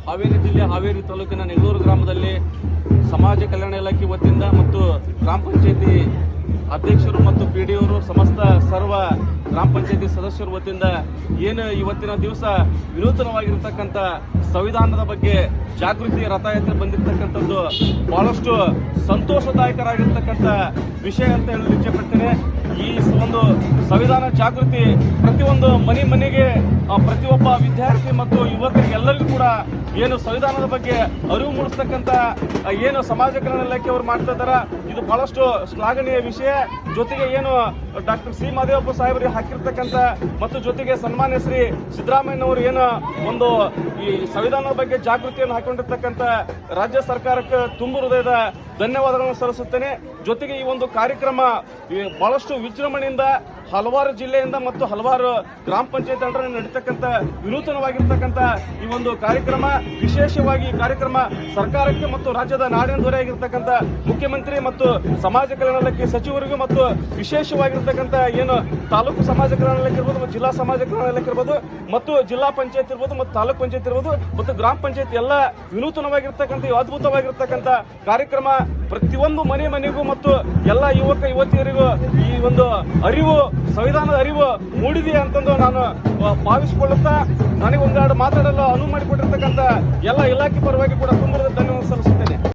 ಹಾವೇರಿ ಜಿಲ್ಲೆ ಹಾವೇರಿ ತಾಲೂಕಿನ ನೆಲ್ಲೂರು ಗ್ರಾಮದಲ್ಲಿ ಸಮಾಜ ಕಲ್ಯಾಣ ಇಲಾಖೆ ವತಿಯಿಂದ ಮತ್ತು ಗ್ರಾಮ ಪಂಚಾಯತಿ ಅಧ್ಯಕ್ಷರು ಮತ್ತು ಪಿಡಿಒರು ಸಮಸ್ತ ಸರ್ವ ಗ್ರಾಮ ಪಂಚಾಯತಿ ಸದಸ್ಯರ ವತಿಯಿಂದ ಏನು ಇವತ್ತಿನ ದಿವಸ ವಿನೂತನವಾಗಿರ್ತಕ್ಕಂಥ ಸಂವಿಧಾನದ ಬಗ್ಗೆ ಜಾಗೃತಿ ರಥಯಾತ್ರೆ ಬಂದಿರತಕ್ಕಂಥದ್ದು ಬಹಳಷ್ಟು ಸಂತೋಷದಾಯಕರಾಗಿರ್ತಕ್ಕಂಥ ವಿಷಯ ಅಂತ ಹೇಳಲು ಇಚ್ಛೆಪಡ್ತೇನೆ. ಈ ಒಂದು ಸಂವಿಧಾನ ಜಾಗೃತಿ ಪ್ರತಿಯೊಂದು ಮನೆಗೆ ಪ್ರತಿಯೊಬ್ಬ ವಿದ್ಯಾರ್ಥಿ ಮತ್ತು ಯುವಕರಿಗೆ ಎಲ್ಲರಿಗೂ ಕೂಡ ಏನು ಸಂವಿಧಾನದ ಬಗ್ಗೆ ಅರಿವು ಮೂಡಿಸ್ತಕ್ಕಂಥ ಏನು ಸಮಾಜ ಕಲ್ಯಾಣ ಇಲಾಖೆ ಅವರು ಮಾಡ್ತಾ ಇದ್ದಾರೆ, ಇದು ಬಹಳಷ್ಟು ಶ್ಲಾಘನೀಯ ವಿಷಯ. ಜೊತೆಗೆ ಏನು ಡಾಕ್ಟರ್ ಸಿ ಮಾದೇವಪ್ಪ ಸಾಹೇಬರಿಗೆ ಹಾಕಿರ್ತಕ್ಕಂಥ ಮತ್ತು ಜೊತೆಗೆ ಸನ್ಮಾನ್ಯ ಶ್ರೀ ಸಿದ್ದರಾಮಯ್ಯನವರು ಏನು ಒಂದು ಈ ಸಂವಿಧಾನದ ಬಗ್ಗೆ ಜಾಗೃತಿಯನ್ನು ಹಾಕೊಂಡಿರ್ತಕ್ಕಂಥ ರಾಜ್ಯ ಸರ್ಕಾರಕ್ಕೆ ತುಂಬ ಹೃದಯದ ಧನ್ಯವಾದಗಳನ್ನು ಸಲ್ಲಿಸುತ್ತೇನೆ. ಜೊತೆಗೆ ಈ ಒಂದು ಕಾರ್ಯಕ್ರಮ ಬಹಳಷ್ಟು ವಿಜೃಂಭಣೆಯಿಂದ ಹಲವಾರು ಜಿಲ್ಲೆಯಿಂದ ಮತ್ತು ಹಲವಾರು ಗ್ರಾಮ ಪಂಚಾಯತ್ ಅಂಡರಲ್ಲಿ ನಡೀತಕ್ಕಂಥ ವಿನೂತನವಾಗಿರ್ತಕ್ಕಂಥ ಈ ಒಂದು ಕಾರ್ಯಕ್ರಮ, ವಿಶೇಷವಾಗಿ ಈ ಕಾರ್ಯಕ್ರಮ ಸರ್ಕಾರಕ್ಕೆ ಮತ್ತು ರಾಜ್ಯದ ನಾಡಿನ ದೊರೆಯಾಗಿರ್ತಕ್ಕಂಥ ಮುಖ್ಯಮಂತ್ರಿ ಮತ್ತು ಸಮಾಜ ಕಲ್ಯಾಣ ಇಲಾಖೆ ಸಚಿವರಿಗೂ ಮತ್ತು ವಿಶೇಷವಾಗಿರ್ತಕ್ಕಂಥ ಏನು ತಾಲೂಕು ಸಮಾಜ ಕಲ್ಯಾಣ ಇಲಾಖೆ ಇರ್ಬೋದು ಮತ್ತು ಜಿಲ್ಲಾ ಸಮಾಜ ಕಲ್ಯಾಣ ಇಲಾಖೆ ಇರ್ಬೋದು ಮತ್ತು ಜಿಲ್ಲಾ ಪಂಚಾಯತ್ ಇರ್ಬೋದು ಮತ್ತು ತಾಲೂಕು ಪಂಚಾಯತ್ ಇರ್ಬೋದು ಮತ್ತು ಗ್ರಾಮ ಪಂಚಾಯತ್ ಎಲ್ಲ ವಿನೂತನವಾಗಿರ್ತಕ್ಕಂಥ ಅದ್ಭುತವಾಗಿರ್ತಕ್ಕಂಥ ಕಾರ್ಯಕ್ರಮ ಪ್ರತಿಯೊಂದು ಮನೆಗೂ ಮತ್ತು ಎಲ್ಲ ಯುವಕ ಯುವತಿಯರಿಗೂ ಈ ಒಂದು ಅರಿವು ಸಂವಿಧಾನದ ಅರಿವು ಮೂಡಿದೆ ಅಂತಂದು ನಾನು ಭಾವಿಸಿಕೊಳ್ಳುತ್ತಾ ನನಗೆ ಒಂದೆರಡು ಮಾತಾಡಲು ಅನುವು ಮಾಡಿಕೊಟ್ಟಿರ್ತಕ್ಕಂಥ ಎಲ್ಲ ಇಲಾಖೆ ಪರವಾಗಿ ಕೂಡ ತುಂಬ ಧನ್ಯವಾದ ಸಲ್ಲಿಸುತ್ತೇನೆ.